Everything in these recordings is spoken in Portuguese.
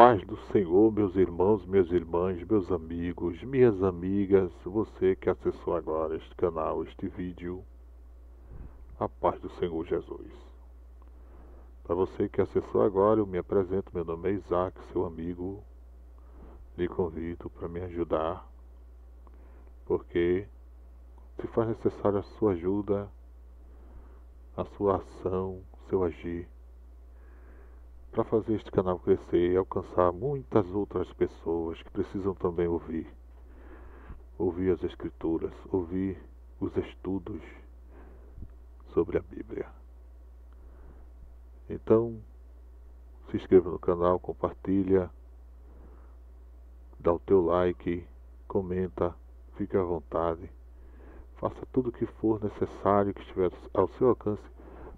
paz do Senhor, meus irmãos, minhas irmãs, meus amigos, minhas amigas, você que acessou agora este canal, este vídeo, a paz do Senhor Jesus. Para você que acessou agora, eu me apresento, meu nome é Isaac, seu amigo, lhe convido para me ajudar, porque se faz necessário a sua ajuda, a sua ação, seu agir, para fazer este canal crescer e alcançar muitas outras pessoas que precisam também ouvir as Escrituras, ouvir os estudos sobre a Bíblia. Então, se inscreva no canal, compartilha, dá o teu like, comenta, fique à vontade. Faça tudo o que for necessário, que estiver ao seu alcance,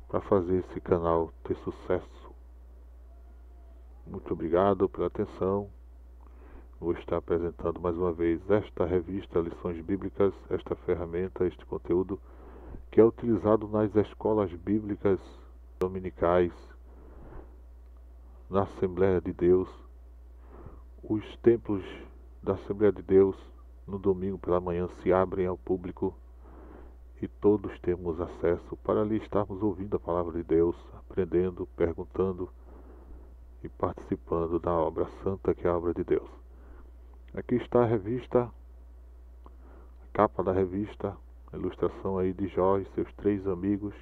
para fazer esse canal ter sucesso. Muito obrigado pela atenção. Vou estar apresentando mais uma vez esta revista Lições Bíblicas, esta ferramenta, este conteúdo que é utilizado nas escolas bíblicas dominicais, na Assembleia de Deus. Os templos da Assembleia de Deus no domingo pela manhã se abrem ao público e todos temos acesso para ali estarmos ouvindo a palavra de Deus, aprendendo, perguntando e participando da obra santa que é a obra de Deus. Aqui está a revista, a capa da revista, a ilustração aí de Jó e seus 3 amigos.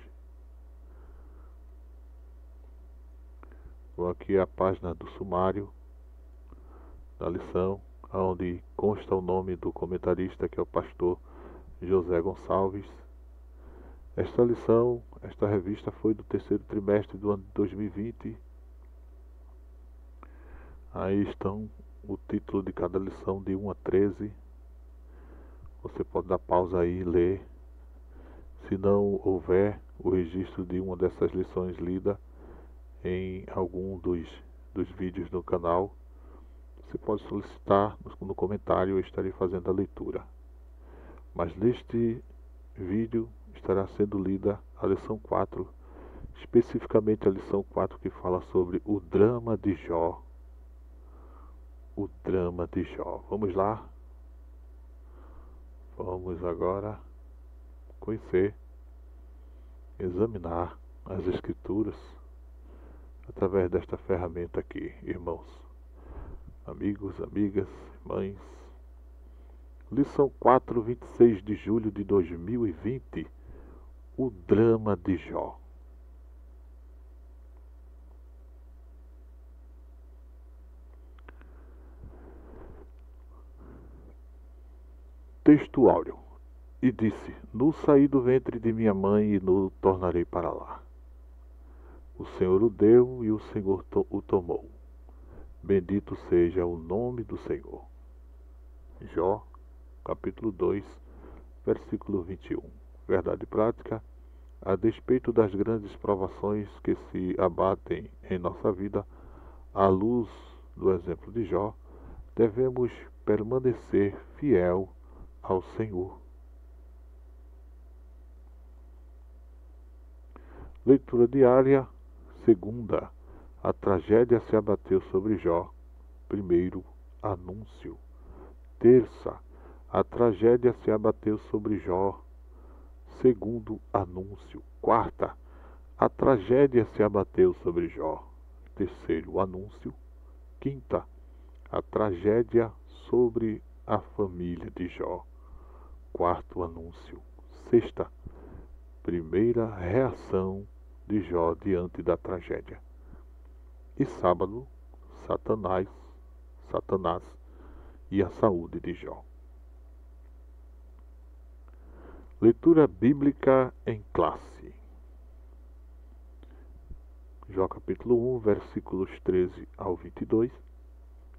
Vou aqui a página do sumário da lição, onde consta o nome do comentarista, que é o pastor José Gonçalves. Esta lição, esta revista foi do 3º trimestre do ano de 2020. Aí estão o título de cada lição, de 1 a 13. Você pode dar pausa aí e ler. Se não houver o registro de uma dessas lições lida em algum dos vídeos do canal, você pode solicitar no comentário, eu estarei fazendo a leitura. Mas neste vídeo estará sendo lida a lição 4, especificamente a lição 4 que fala sobre o drama de Jó. O drama de Jó. Vamos lá? Vamos agora conhecer, examinar as Escrituras através desta ferramenta aqui, irmãos, amigos, amigas, mães. Lição 4, 26 de julho de 2020. O drama de Jó. Texto áureo. E disse: Nu saí do ventre de minha mãe e nu tornarei para lá. O Senhor o deu e o Senhor o tomou. Bendito seja o nome do Senhor. Jó, capítulo 2, versículo 21. Verdade prática: a despeito das grandes provações que se abatem em nossa vida, à luz do exemplo de Jó, devemos permanecer fiel ao Senhor. Leitura diária. Segunda, a tragédia se abateu sobre Jó. Primeiro, anúncio. Terça, a tragédia se abateu sobre Jó. Segundo, anúncio. Quarta, a tragédia se abateu sobre Jó. Terceiro, anúncio. Quinta, a tragédia sobre a família de Jó. Quarto, anúncio. Sexta, primeira reação de Jó diante da tragédia. E sábado, Satanás e a saúde de Jó. Leitura bíblica em classe. Jó capítulo 1, versículos 13 ao 22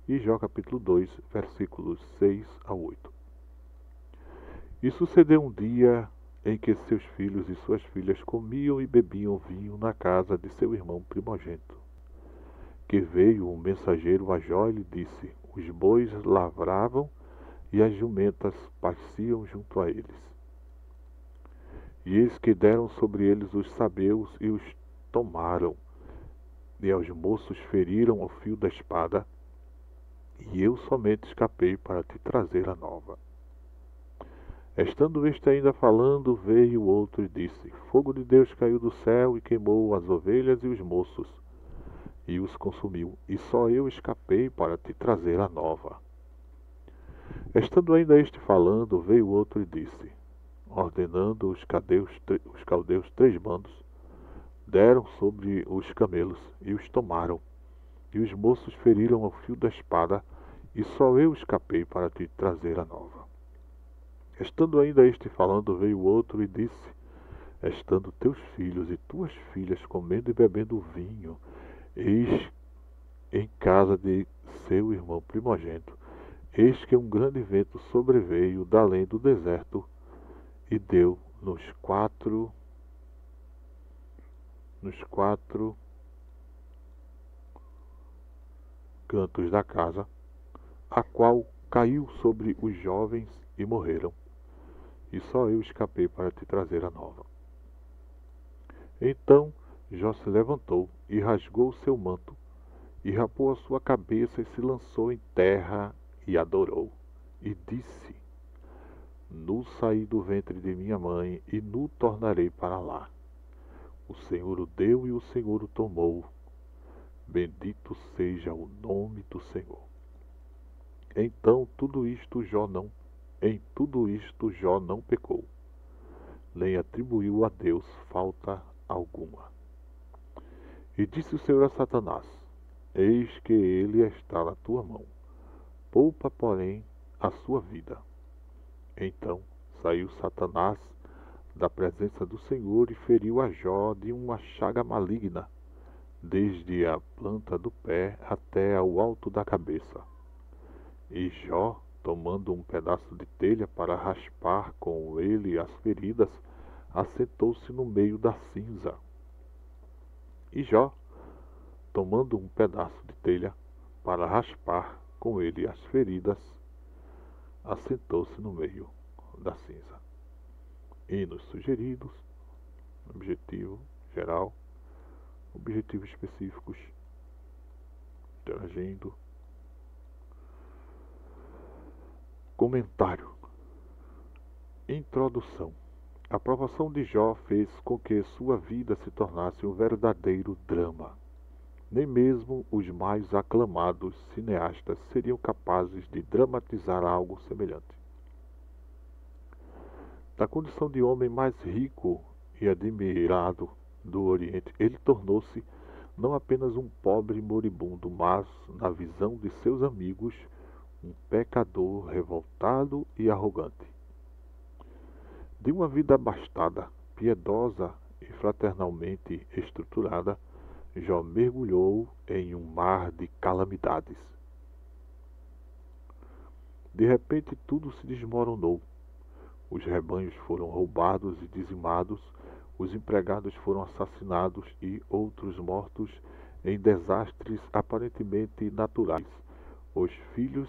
e Jó capítulo 2, versículos 6 a 8. E sucedeu um dia em que seus filhos e suas filhas comiam e bebiam vinho na casa de seu irmão primogênito. Que veio um mensageiro a Jó e lhe disse: os bois lavravam e as jumentas pasciam junto a eles. E eis que deram sobre eles os sabeus e os tomaram, e aos moços feriram ao fio da espada, e eu somente escapei para te trazer a nova. Estando este ainda falando, veio outro e disse: Fogo de Deus caiu do céu e queimou as ovelhas e os moços, e os consumiu, e só eu escapei para te trazer a nova. Estando ainda este falando, veio outro e disse, ordenando os caldeus 3 bandos, deram sobre os camelos e os tomaram, e os moços feriram ao fio da espada, e só eu escapei para te trazer a nova. Estando ainda este falando, veio outro e disse, estando teus filhos e tuas filhas comendo e bebendo vinho, eis em casa de seu irmão primogênito, eis que um grande vento sobreveio da além do deserto e deu nos quatro cantos da casa, a qual caiu sobre os jovens e morreram, e só eu escapei para te trazer a nova. Então Jó se levantou e rasgou o seu manto, e rapou a sua cabeça e se lançou em terra e adorou, e disse, nu saí do ventre de minha mãe, e nu tornarei para lá. O Senhor o deu e o Senhor o tomou. Bendito seja o nome do Senhor. Em tudo isto Jó não pecou, nem atribuiu a Deus falta alguma. E disse o Senhor a Satanás, eis que ele está na tua mão, poupa, porém, a sua vida. Então saiu Satanás da presença do Senhor e feriu a Jó de uma chaga maligna, desde a planta do pé até ao alto da cabeça. E Jó, tomando um pedaço de telha para raspar com ele as feridas, assentou-se no meio da cinza. E Jó, tomando um pedaço de telha para raspar com ele as feridas, assentou-se no meio da cinza. Hinos sugeridos, objetivo geral, objetivos específicos, interagindo. Comentário. Introdução. A aprovação de Jó fez com que sua vida se tornasse um verdadeiro drama. Nem mesmo os mais aclamados cineastas seriam capazes de dramatizar algo semelhante. Da condição de homem mais rico e admirado do Oriente, ele tornou-se não apenas um pobre moribundo, mas, na visão de seus amigos, um pecador revoltado e arrogante. De uma vida abastada, piedosa e fraternalmente estruturada, Jó mergulhou em um mar de calamidades. De repente tudo se desmoronou. Os rebanhos foram roubados e dizimados, os empregados foram assassinados e outros mortos em desastres aparentemente naturais. Os filhos,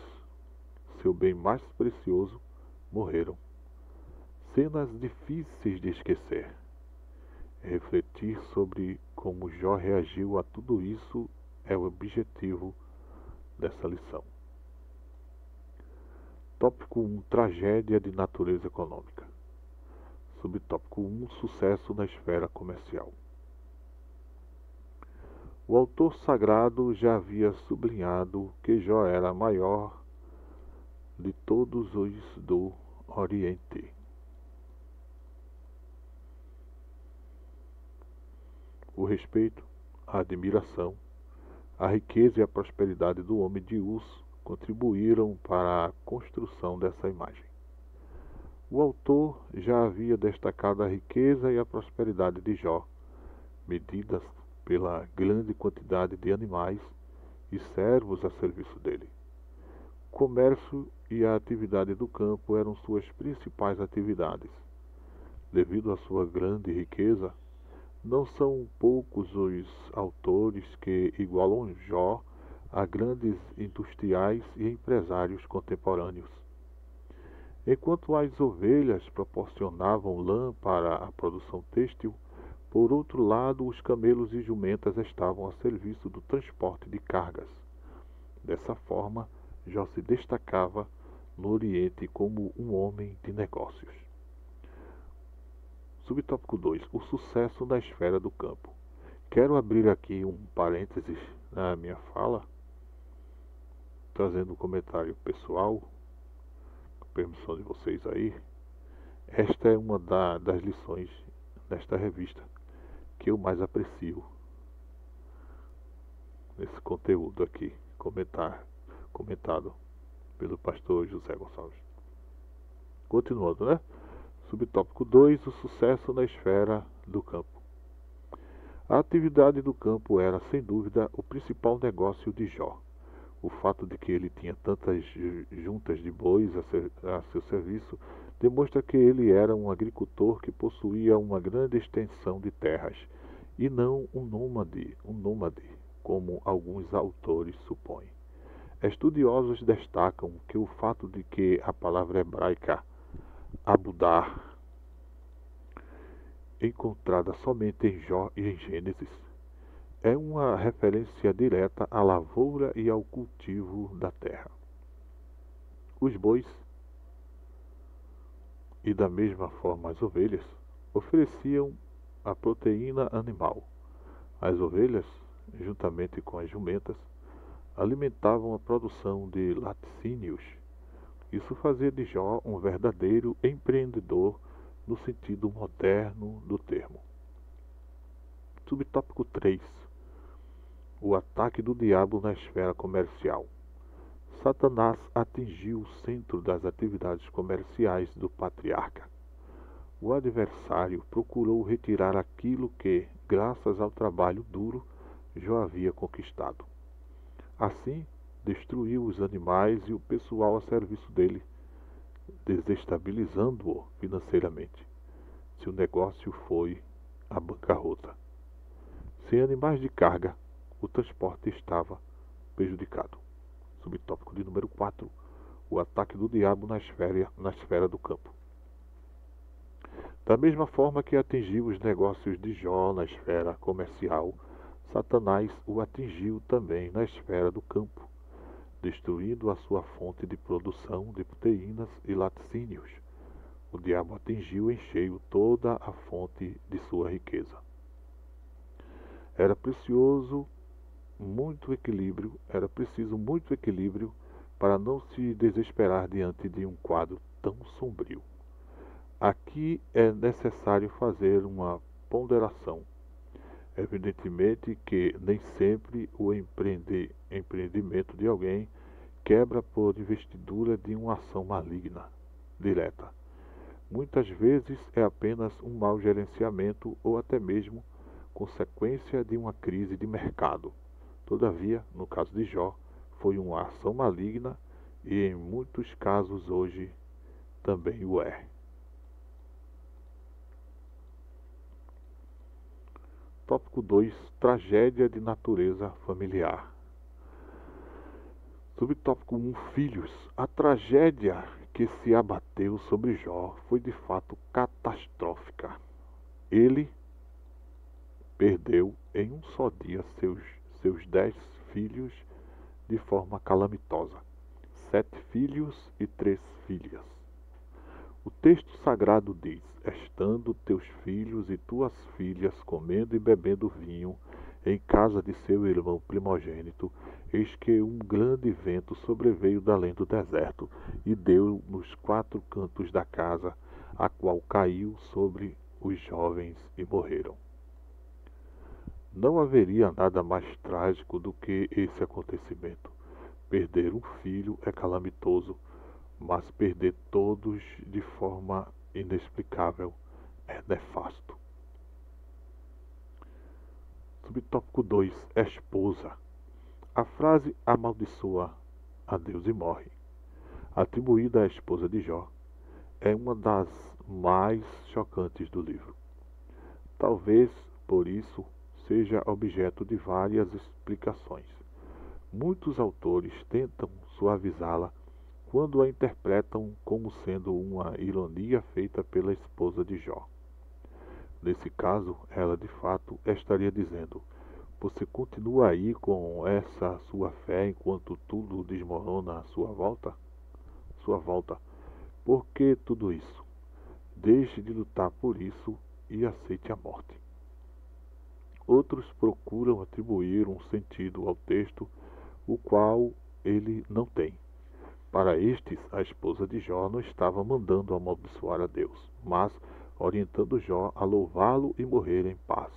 seu bem mais precioso, morreram. Cenas difíceis de esquecer. Refletir sobre como Jó reagiu a tudo isso é o objetivo dessa lição. Tópico 1. Tragédia de natureza econômica. Subtópico 1. Sucesso na esfera comercial. O autor sagrado já havia sublinhado que Jó era a maior de todos os do Oriente. O respeito, a admiração, a riqueza e a prosperidade do homem de Uz contribuíram para a construção dessa imagem. O autor já havia destacado a riqueza e a prosperidade de Jó, medidas pela grande quantidade de animais e servos a serviço dele. O comércio e a atividade do campo eram suas principais atividades. Devido à sua grande riqueza, não são poucos os autores que igualam Jó a grandes industriais e empresários contemporâneos. Enquanto as ovelhas proporcionavam lã para a produção têxtil, por outro lado, os camelos e jumentas estavam a serviço do transporte de cargas. Dessa forma, Jó se destacava no Oriente como um homem de negócios. Subtópico 2. O sucesso na esfera do campo. Quero abrir aqui um parênteses na minha fala, trazendo um comentário pessoal, com permissão de vocês aí. Esta é uma das lições desta revista que eu mais aprecio nesse conteúdo aqui, comentado pelo pastor José Gonçalves. Continuando, né? Subtópico 2. O sucesso na esfera do campo. A atividade do campo era, sem dúvida, o principal negócio de Jó. O fato de que ele tinha tantas juntas de bois a seu serviço demonstra que ele era um agricultor que possuía uma grande extensão de terras, e não um nômade, como alguns autores supõem. Estudiosos destacam que o fato de que a palavra hebraica abudar, encontrada somente em Jó e em Gênesis, é uma referência direta à lavoura e ao cultivo da terra. Os bois, e da mesma forma as ovelhas, ofereciam a proteína animal. As ovelhas, juntamente com as jumentas, alimentavam a produção de laticínios. Isso fazia de Jó um verdadeiro empreendedor no sentido moderno do termo. Subtópico 3. O ataque do diabo na esfera comercial. Satanás atingiu o centro das atividades comerciais do patriarca. O adversário procurou retirar aquilo que, graças ao trabalho duro, Jó havia conquistado. Assim, destruiu os animais e o pessoal a serviço dele, desestabilizando-o financeiramente. Seu negócio foi a bancarrota. Sem animais de carga, o transporte estava prejudicado. Subtópico de número 4. O ataque do diabo na esfera do campo. Da mesma forma que atingiu os negócios de Jó na esfera comercial, Satanás o atingiu também na esfera do campo, destruindo a sua fonte de produção de proteínas e laticínios. O diabo atingiu em cheio toda a fonte de sua riqueza. Era preciso muito equilíbrio para não se desesperar diante de um quadro tão sombrio. Aqui é necessário fazer uma ponderação. Evidentemente que nem sempre o empreendimento de alguém quebra por investidura de uma ação maligna, direta. Muitas vezes é apenas um mau gerenciamento ou até mesmo consequência de uma crise de mercado. Todavia, no caso de Jó, foi uma ação maligna e em muitos casos hoje também o é. Tópico 2. Tragédia de natureza familiar. Subtópico 1. Filhos. A tragédia que se abateu sobre Jó foi de fato catastrófica. Ele perdeu em um só dia seus 10 filhos de forma calamitosa, 7 filhos e 3 filhas. O texto sagrado diz: estando teus filhos e tuas filhas comendo e bebendo vinho em casa de seu irmão primogênito, eis que um grande vento sobreveio da além do deserto e deu nos 4 cantos da casa, a qual caiu sobre os jovens e morreram. Não haveria nada mais trágico do que esse acontecimento. Perder um filho é calamitoso, mas perder todos de forma inexplicável é nefasto. Subtópico 2. Esposa. A frase amaldiçoa a Deus e morre, atribuída à esposa de Jó, é uma das mais chocantes do livro. Talvez, por isso, seja objeto de várias explicações. Muitos autores tentam suavizá-la quando a interpretam como sendo uma ironia feita pela esposa de Jó. Nesse caso, ela de fato estaria dizendo: Você continua aí com essa sua fé enquanto tudo desmorona à sua volta? Sua volta. Por que tudo isso? Deixe de lutar por isso e aceite a morte. Outros procuram atribuir um sentido ao texto, o qual ele não tem. Para estes, a esposa de Jó não estava mandando amaldiçoar a Deus, mas orientando Jó a louvá-lo e morrer em paz.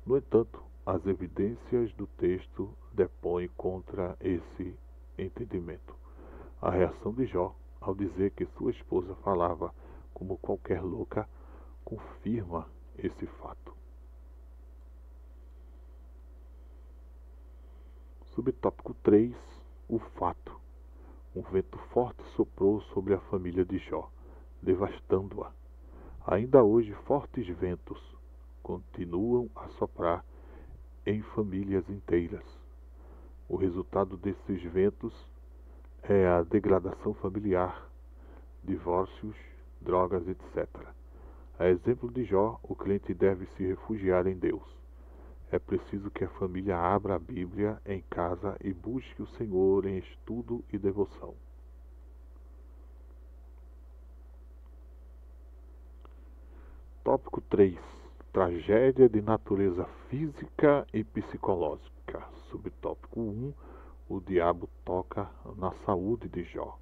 No entanto, as evidências do texto depõem contra esse entendimento. A reação de Jó, ao dizer que sua esposa falava como qualquer louca, confirma esse fato. Subtópico 3. O fato. Um vento forte soprou sobre a família de Jó, devastando-a. Ainda hoje, fortes ventos continuam a soprar em famílias inteiras. O resultado desses ventos é a degradação familiar, divórcios, drogas, etc. A exemplo de Jó, o crente deve se refugiar em Deus. É preciso que a família abra a Bíblia em casa e busque o Senhor em estudo e devoção. Tópico 3. Tragédia de natureza física e psicológica. Subtópico 1. O diabo toca na saúde de Jó.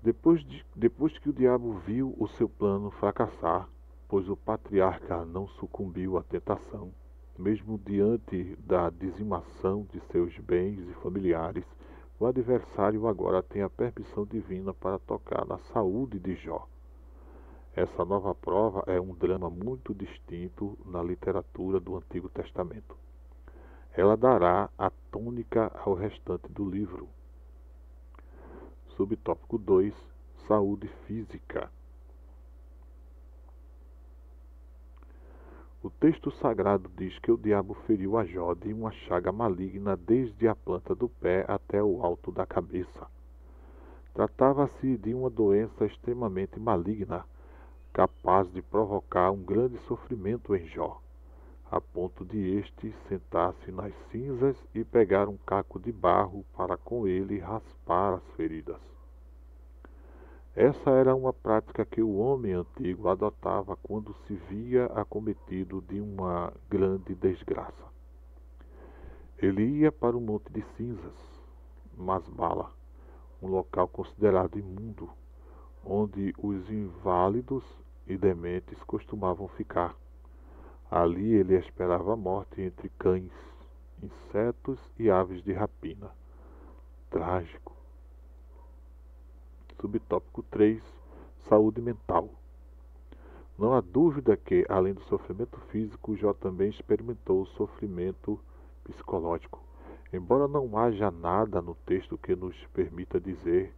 Depois que o diabo viu o seu plano fracassar, pois o patriarca não sucumbiu à tentação, mesmo diante da dizimação de seus bens e familiares, o adversário agora tem a permissão divina para tocar na saúde de Jó. Essa nova prova é um drama muito distinto na literatura do Antigo Testamento. Ela dará a tônica ao restante do livro. Subtópico 2. Saúde física. O texto sagrado diz que o diabo feriu a Jó de uma chaga maligna desde a planta do pé até o alto da cabeça. Tratava-se de uma doença extremamente maligna, capaz de provocar um grande sofrimento em Jó, a ponto de este sentar-se nas cinzas e pegar um caco de barro para com ele raspar as feridas. Essa era uma prática que o homem antigo adotava quando se via acometido de uma grande desgraça. Ele ia para o Monte de Cinzas, Masbala, um local considerado imundo, onde os inválidos e dementes costumavam ficar. Ali ele esperava a morte entre cães, insetos e aves de rapina. Trágico. Subtópico 3. Saúde mental. Não há dúvida que, além do sofrimento físico, Jó também experimentou o sofrimento psicológico. Embora não haja nada no texto que nos permita dizer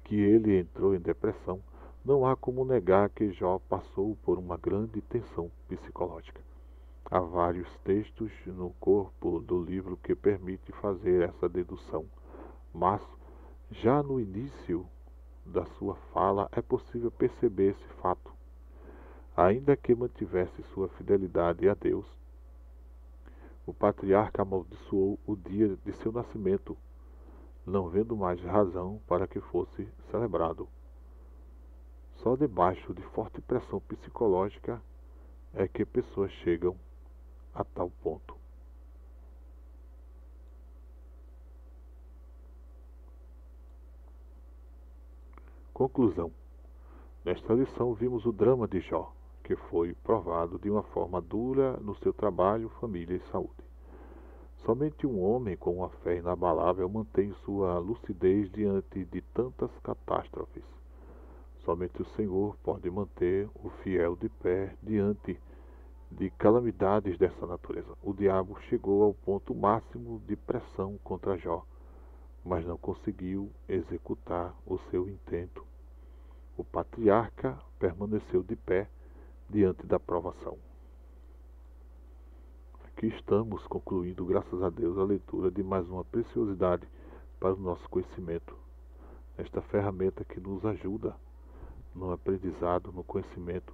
que ele entrou em depressão, não há como negar que Jó passou por uma grande tensão psicológica. Há vários textos no corpo do livro que permitem fazer essa dedução, mas já no início da sua fala é possível perceber esse fato. Ainda que mantivesse sua fidelidade a Deus, o patriarca amaldiçoou o dia de seu nascimento, não vendo mais razão para que fosse celebrado. Só debaixo de forte pressão psicológica é que pessoas chegam a tal ponto. Conclusão. Nesta lição vimos o drama de Jó, que foi provado de uma forma dura no seu trabalho, família e saúde. Somente um homem com uma fé inabalável mantém sua lucidez diante de tantas catástrofes. Somente o Senhor pode manter o fiel de pé diante de calamidades dessa natureza. O diabo chegou ao ponto máximo de pressão contra Jó, mas não conseguiu executar o seu intento. O patriarca permaneceu de pé diante da provação. Aqui estamos concluindo, graças a Deus, a leitura de mais uma preciosidade para o nosso conhecimento. Esta ferramenta que nos ajuda no aprendizado, no conhecimento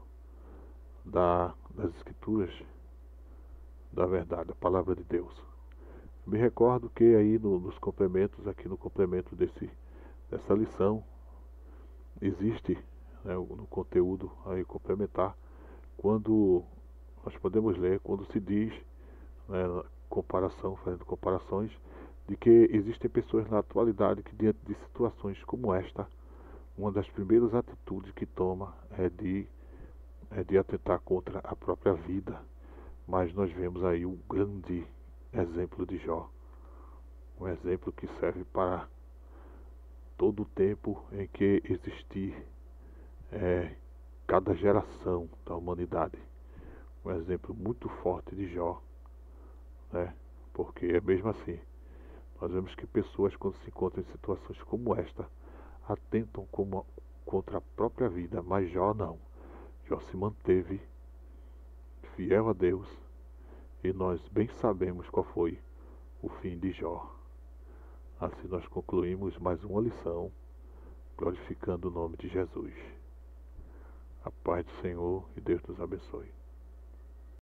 das Escrituras, da verdade, a palavra de Deus. Me recordo que aí nos complementos, aqui no complemento dessa lição, existe, né, no conteúdo aí complementar, quando nós podemos ler, quando se diz, né, fazendo comparações, de que existem pessoas na atualidade que, diante de situações como esta, uma das primeiras atitudes que toma é de atentar contra a própria vida. Mas nós vemos aí o grande exemplo de Jó, um exemplo que serve para todo o tempo em que existir cada geração da humanidade. Um exemplo muito forte de Jó, né? Porque é mesmo assim. Nós vemos que pessoas, quando se encontram em situações como esta, atentam contra a própria vida, mas Jó não. Jó se manteve fiel a Deus e nós bem sabemos qual foi o fim de Jó. Assim nós concluímos mais uma lição, glorificando o nome de Jesus. A paz do Senhor e Deus nos abençoe.